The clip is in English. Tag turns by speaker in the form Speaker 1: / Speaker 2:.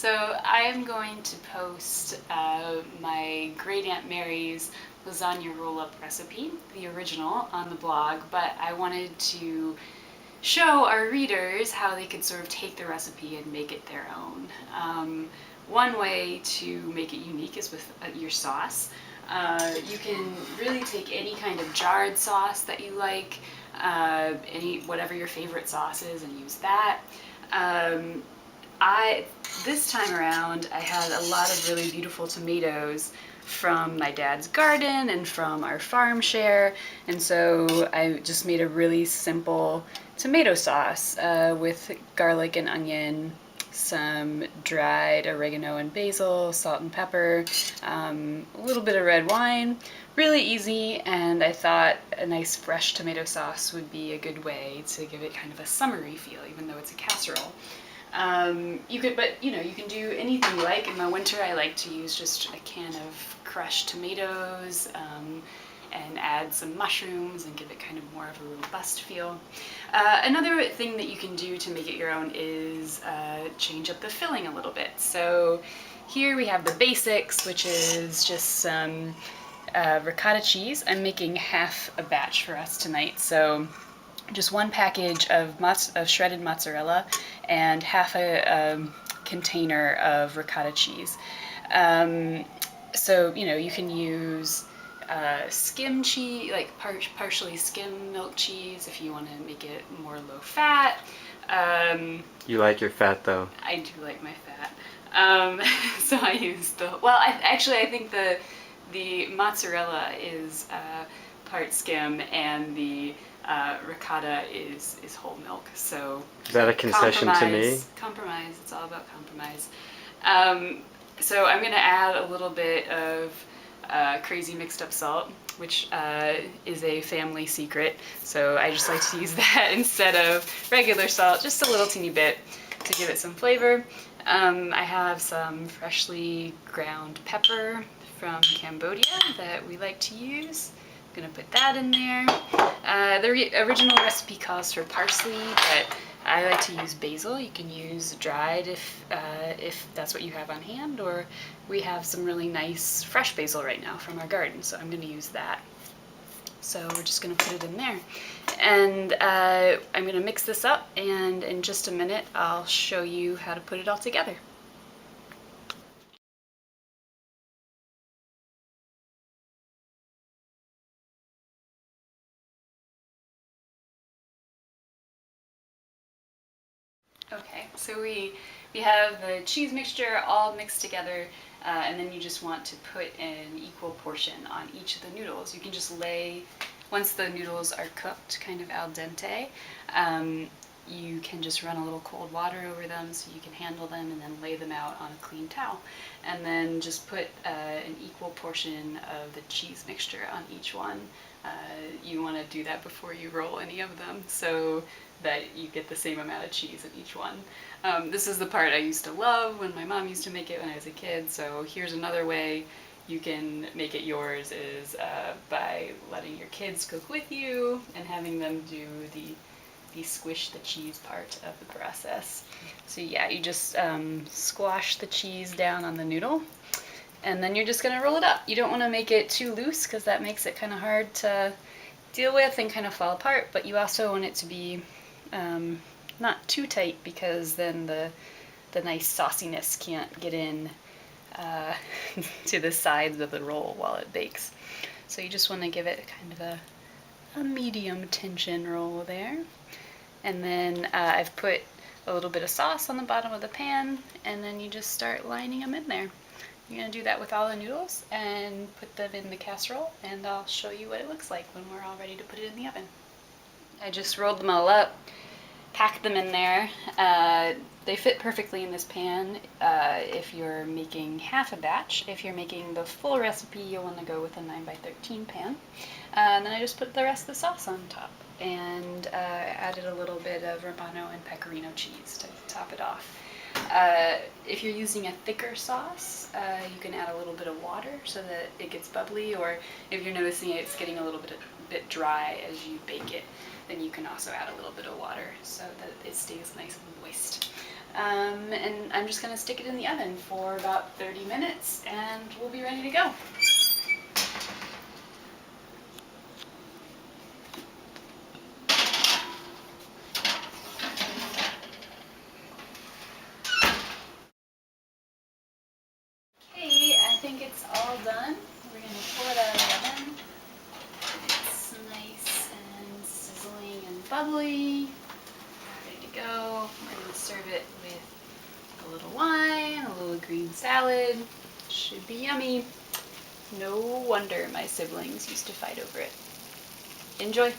Speaker 1: So I am going to post my great Aunt Mary's lasagna roll-up recipe, the original, on the blog, but I wanted to show our readers how they could sort of take the recipe and make it their own. One way to make it unique is with your sauce. You can really take any kind of jarred sauce that you like, whatever your favorite sauce is, and use that. This time around, I had a lot of really beautiful tomatoes from my dad's garden and from our farm share, and so I just made a really simple tomato sauce with garlic and onion, some dried oregano and basil, salt and pepper, a little bit of red wine. Really easy, and I thought a nice fresh tomato sauce would be a good way to give it kind of a summery feel, even though it's a casserole. You can do anything you like. In the winter, I like to use just a can of crushed tomatoes and add some mushrooms and give it kind of more of a robust feel. Another thing that you can do to make it your own is change up the filling a little bit. So here we have the basics, which is just some ricotta cheese. I'm making half a batch for us tonight, so just one package of shredded mozzarella and half a container of ricotta cheese. So you can use skim cheese, like partially skim milk cheese, if you want to make it more low fat.
Speaker 2: You like your fat though.
Speaker 1: I do like my fat. So I use I think the mozzarella is part skim and the ricotta is whole milk. So
Speaker 2: is that a concession to me?
Speaker 1: Compromise. It's all about compromise. So I'm going to add a little bit of crazy mixed up salt, which is a family secret. So I just like to use that instead of regular salt, just a little teeny bit to give it some flavor. I have some freshly ground pepper from Cambodia that we like to use. I'm gonna put that in there. The original recipe calls for parsley, but I like to use basil. You can use dried if that's what you have on hand, or we have some really nice fresh basil right now from our garden, so I'm gonna use that. So we're just gonna put it in there. And I'm gonna mix this up, and in just a minute I'll show you how to put it all together. Okay, so we have the cheese mixture all mixed together, and then you just want to put an equal portion on each of the noodles. You can just once the noodles are cooked, kind of al dente, you can just run a little cold water over them so you can handle them, and then lay them out on a clean towel. And then just put an equal portion of the cheese mixture on each one. You want to do that before you roll any of them, so that you get the same amount of cheese in each one. This is the part I used to love when my mom used to make it when I was a kid, so here's another way you can make it yours, is by letting your kids cook with you and having them do the squish the cheese part of the process. So yeah, you just squash the cheese down on the noodle, and then you're just gonna roll it up. You don't want to make it too loose because that makes it kind of hard to deal with and kind of fall apart, but you also want it to be not too tight, because then the nice sauciness can't get in to the sides of the roll while it bakes. So you just want to give it kind of a medium tension roll there. And then I've put a little bit of sauce on the bottom of the pan, and then you just start lining them in there. You're going to do that with all the noodles and put them in the casserole, and I'll show you what it looks like when we're all ready to put it in the oven. I just rolled them all up, packed them in there. They fit perfectly in this pan if you're making half a batch. If you're making the full recipe, you'll want to go with a 9x13 pan. And then I just put the rest of the sauce on top, and added a little bit of Romano and Pecorino cheese to top it off. If you're using a thicker sauce, you can add a little bit of water so that it gets bubbly, or if you're noticing it's getting a little bit dry as you bake it, then you can also add a little bit of water so that it stays nice and moist. And I'm just gonna stick it in the oven for about 30 minutes and we'll be ready to go. Okay, I think it's all done. We're gonna pull it out of the oven. It's nice and sizzling and bubbly. Ready to go. We're gonna serve it with a little wine, a little green salad. Should be yummy. No wonder my siblings used to fight over it. Enjoy!